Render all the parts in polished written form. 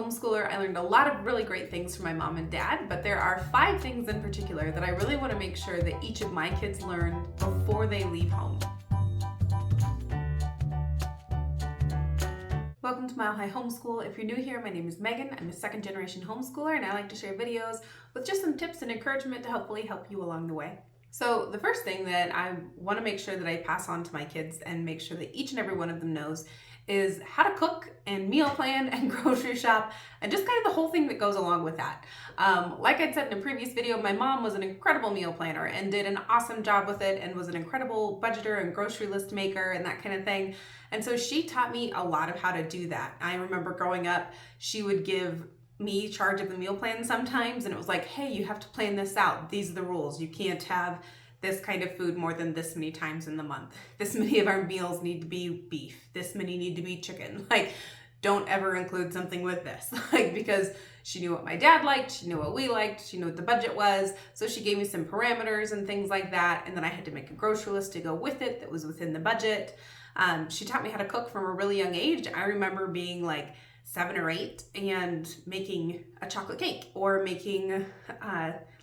homeschooler, I learned a lot of really great things from my mom and dad, but there are 5 things in particular that I really want to make sure that each of my kids learn before they leave home. Welcome to Mile High Homeschool. If you're new here, my name is Megan. I'm a second-generation homeschooler, and I like to share videos with just some tips and encouragement to hopefully help you along the way. So the first thing that I want to make sure that I pass on to my kids and make sure that each and every one of them knows is how to cook and meal plan and grocery shop and just kind of the whole thing that goes along with that. Like I said in a previous video, my mom was an incredible meal planner and did an awesome job with it and was an incredible budgeter and grocery list maker and that kind of thing. And so she taught me a lot of how to do that. I remember growing up, she would give me charge of the meal plan sometimes, and it was like, hey, you have to plan this out. These are the rules. You can't have this kind of food more than this many times in the month. This many of our meals need to be beef. This many need to be chicken. Like, don't ever include something with this. Because she knew what my dad liked, she knew what we liked, she knew what the budget was. So she gave me some parameters and things like that. And then I had to make a grocery list to go with it that was within the budget. She taught me how to cook from a really young age. I remember being like 7 or 8 and making a chocolate cake or making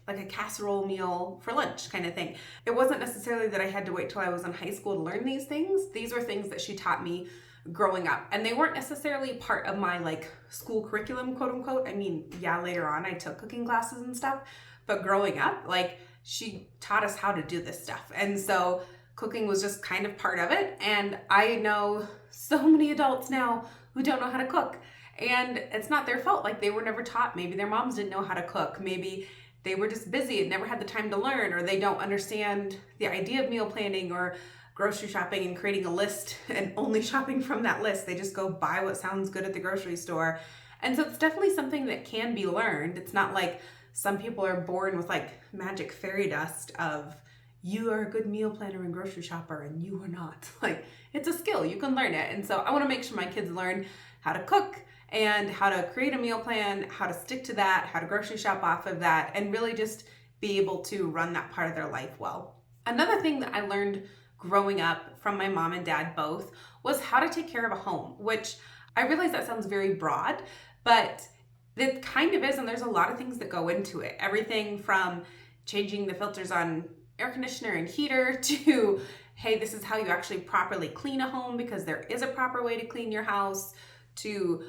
like a casserole meal for lunch kind of thing. It wasn't necessarily that I had to wait till I was in high school to learn these things. These were things that she taught me growing up, and they weren't necessarily part of my like school curriculum, quote unquote. I mean, yeah, later on I took cooking classes and stuff, but growing up, like, she taught us how to do this stuff. And so cooking was just kind of part of it. And I know so many adults now who don't know how to cook, and it's not their fault. Like, they were never taught. Maybe their moms didn't know how to cook. Maybe they were just busy and never had the time to learn, or they don't understand the idea of meal planning or grocery shopping and creating a list and only shopping from that list. They just go buy what sounds good at the grocery store. And so it's definitely something that can be learned. It's not like some people are born with like magic fairy dust of, you are a good meal planner and grocery shopper and you are not. Like, it's a skill, you can learn it. And so I want to make sure my kids learn how to cook and how to create a meal plan, how to stick to that, how to grocery shop off of that, and really just be able to run that part of their life well. Another thing that I learned growing up from my mom and dad both was how to take care of a home, which I realize that sounds very broad, but it kind of is, and there's a lot of things that go into it. Everything from changing the filters on air conditioner and heater to, hey, this is how you actually properly clean a home, because there is a proper way to clean your house, to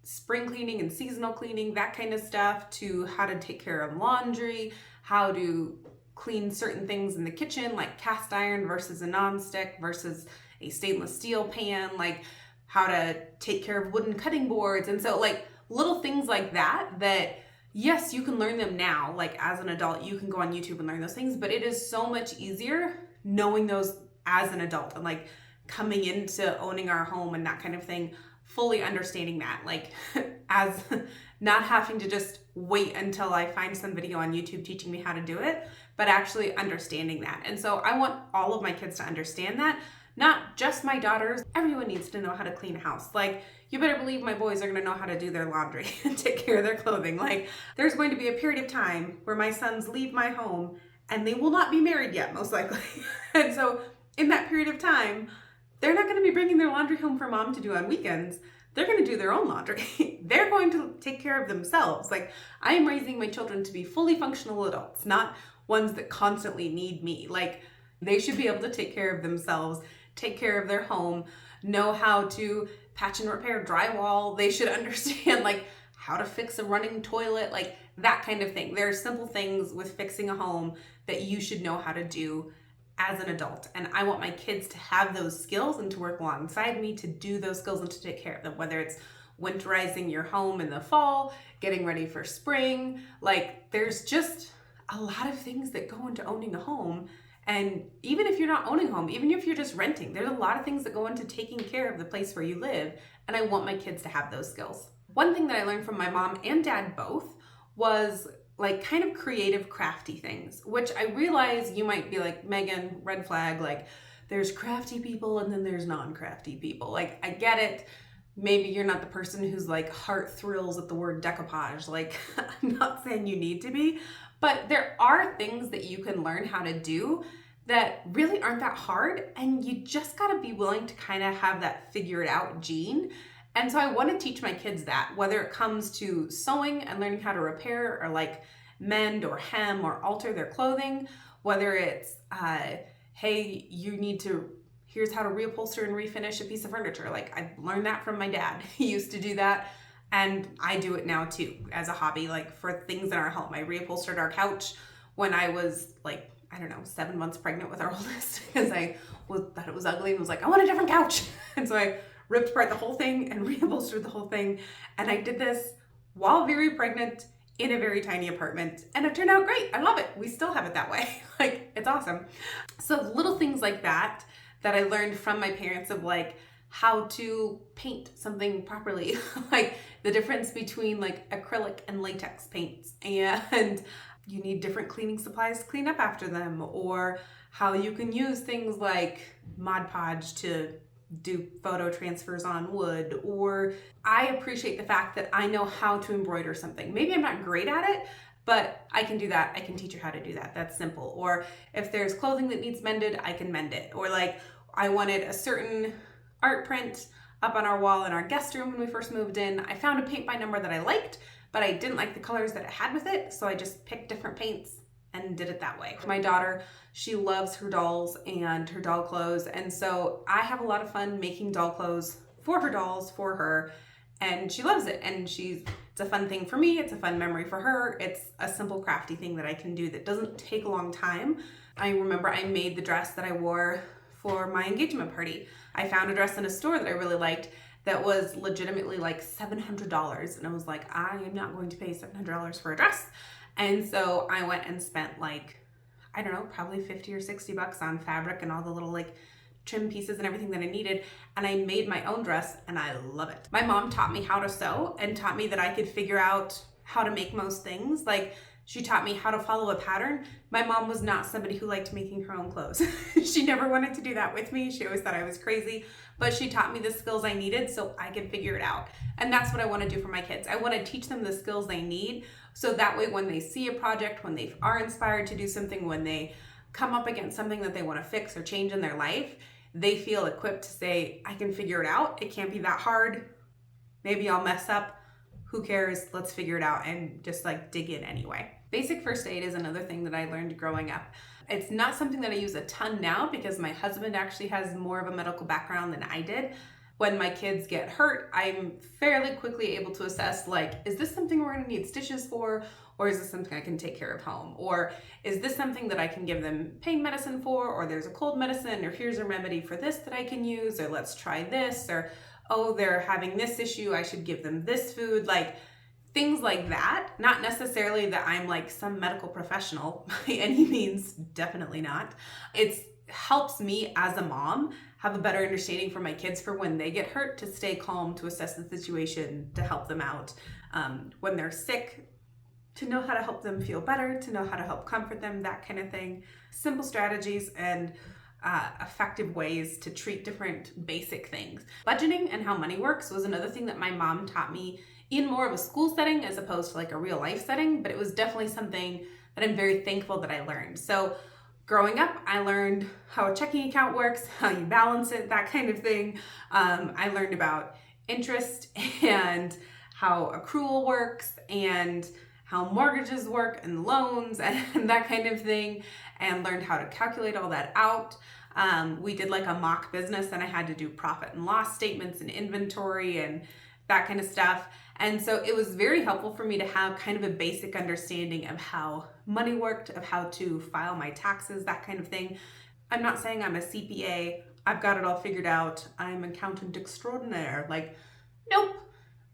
spring cleaning and seasonal cleaning, that kind of stuff, to how to take care of laundry, how to clean certain things in the kitchen, like cast iron versus a nonstick versus a stainless steel pan, like how to take care of wooden cutting boards. And so like little things like that, yes, you can learn them now. Like, as an adult, you can go on YouTube and learn those things, but it is so much easier knowing those as an adult and like coming into owning our home and that kind of thing, fully understanding that, like, as not having to just wait until I find some video on YouTube teaching me how to do it, but actually understanding that. And so I want all of my kids to understand that, not just my daughters. Everyone needs to know how to clean a house. Like, you better believe my boys are gonna know how to do their laundry and take care of their clothing. Like, there's going to be a period of time where my sons leave my home and they will not be married yet, most likely. And so in that period of time, they're not gonna be bringing their laundry home for mom to do on weekends. They're gonna do their own laundry. They're going to take care of themselves. Like, I am raising my children to be fully functional adults, not ones that constantly need me. Like, they should be able to take care of themselves, take care of their home, know how to patch and repair drywall. They should understand like how to fix a running toilet, like that kind of thing. There are simple things with fixing a home that you should know how to do as an adult. And I want my kids to have those skills and to work alongside me to do those skills and to take care of them, whether it's winterizing your home in the fall, getting ready for spring. Like, there's just a lot of things that go into owning a home. And even if you're not owning a home, even if you're just renting, there's a lot of things that go into taking care of the place where you live. And I want my kids to have those skills. One thing that I learned from my mom and dad both was like kind of creative, crafty things, which I realize you might be like, Megan, red flag, like there's crafty people and then there's non-crafty people. Like, I get it. Maybe you're not the person who's like heart thrills at the word decoupage. Like, I'm not saying you need to be, but there are things that you can learn how to do that really aren't that hard. And you just gotta be willing to kind of have that figure it out gene And so I want to teach my kids that, whether it comes to sewing and learning how to repair or like mend or hem or alter their clothing, whether it's, hey, here's how to reupholster and refinish a piece of furniture. Like I learned that from my dad. He used to do that. And I do it now too as a hobby, like for things in our home. I reupholstered our couch when I was like, I don't know, 7 months pregnant with our oldest because thought it was ugly and was like, I want a different couch. And so I ripped apart the whole thing and reupholstered the whole thing. And I did this while very pregnant in a very tiny apartment. And it turned out great. I love it. We still have it that way. Like, it's awesome. So little things like that I learned from my parents of like how to paint something properly, like the difference between like acrylic and latex paints, and you need different cleaning supplies to clean up after them, or how you can use things like Mod Podge to do photo transfers on wood. Or I appreciate the fact that I know how to embroider something. Maybe I'm not great at it, but I can do that. I can teach you how to do that. That's simple. Or if there's clothing that needs mended, I can mend it. Or like I wanted a certain art print up on our wall in our guest room when we first moved in. I found a paint by number that I liked, but I didn't like the colors that it had with it, so I just picked different paints and did it that way. My daughter, she loves her dolls and her doll clothes, and so I have a lot of fun making doll clothes for her dolls, for her, and she loves it. And it's a fun thing for me, it's a fun memory for her. It's a simple crafty thing that I can do that doesn't take a long time. I remember I made the dress that I wore for my engagement party. I found a dress in a store that I really liked that was legitimately like $700. And I was like, I am not going to pay $700 for a dress. And so I went and spent like, I don't know, probably 50 or 60 bucks on fabric and all the little like trim pieces and everything that I needed. And I made my own dress and I love it. My mom taught me how to sew and taught me that I could figure out how to make most things. Like she taught me how to follow a pattern. My mom was not somebody who liked making her own clothes. She never wanted to do that with me. She always thought I was crazy, but she taught me the skills I needed so I could figure it out. And that's what I want to do for my kids. I want to teach them the skills they need so that way when they see a project, when they are inspired to do something, when they come up against something that they want to fix or change in their life, they feel equipped to say, I can figure it out. It can't be that hard. Maybe I'll mess up. Who cares? Let's figure it out and just like dig in anyway. Basic first aid is another thing that I learned growing up. It's not something that I use a ton now because my husband actually has more of a medical background than I did. When my kids get hurt, I'm fairly quickly able to assess like, is this something we're gonna need stitches for? Or is this something I can take care of home? Or is this something that I can give them pain medicine for? Or there's a cold medicine, or here's a remedy for this that I can use, or let's try this, or oh, they're having this issue, I should give them this food. Like things like that. Not necessarily that I'm like some medical professional by any means, definitely not. It helps me as a mom have a better understanding for my kids for when they get hurt, to stay calm, to assess the situation, to help them out. When they're sick, to know how to help them feel better, to know how to help comfort them, that kind of thing. Simple strategies and effective ways to treat different basic things. Budgeting and how money works was another thing that my mom taught me in more of a school setting as opposed to like a real life setting, but it was definitely something that I'm very thankful that I learned. So growing up, I learned how a checking account works, how you balance it, that kind of thing. I learned about interest and how accrual works and how mortgages work and loans and that kind of thing, and learned how to calculate all that out. We did like a mock business and I had to do profit and loss statements and inventory and that kind of stuff. And so it was very helpful for me to have kind of a basic understanding of how money worked, of how to file my taxes, that kind of thing. I'm not saying I'm a CPA, I've got it all figured out, I'm an accountant extraordinaire. Like, nope.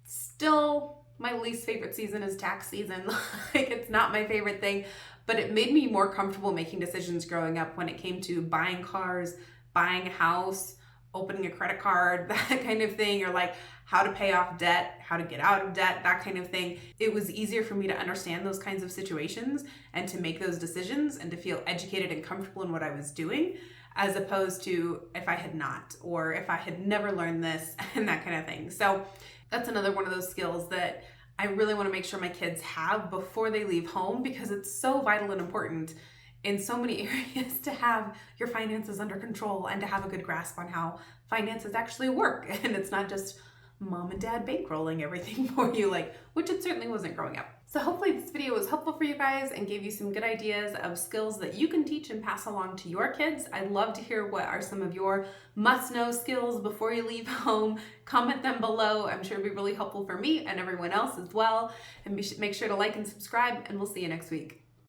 Still, my least favorite season is tax season. Like, it's not my favorite thing, but it made me more comfortable making decisions growing up when it came to buying cars, buying a house, opening a credit card, that kind of thing, or like how to pay off debt, how to get out of debt, that kind of thing. It was easier for me to understand those kinds of situations and to make those decisions and to feel educated and comfortable in what I was doing, as opposed to if I had not, or if I had never learned this and that kind of thing. So that's another one of those skills that I really want to make sure my kids have before they leave home, because it's so vital and important in so many areas to have your finances under control and to have a good grasp on how finances actually work. And it's not just mom and dad bankrolling everything for you, which it certainly wasn't growing up. So hopefully this video was helpful for you guys and gave you some good ideas of skills that you can teach and pass along to your kids. I'd love to hear what are some of your must-know skills before you leave home. Comment them below. I'm sure it'll be really helpful for me and everyone else as well. And make sure to like and subscribe, and we'll see you next week.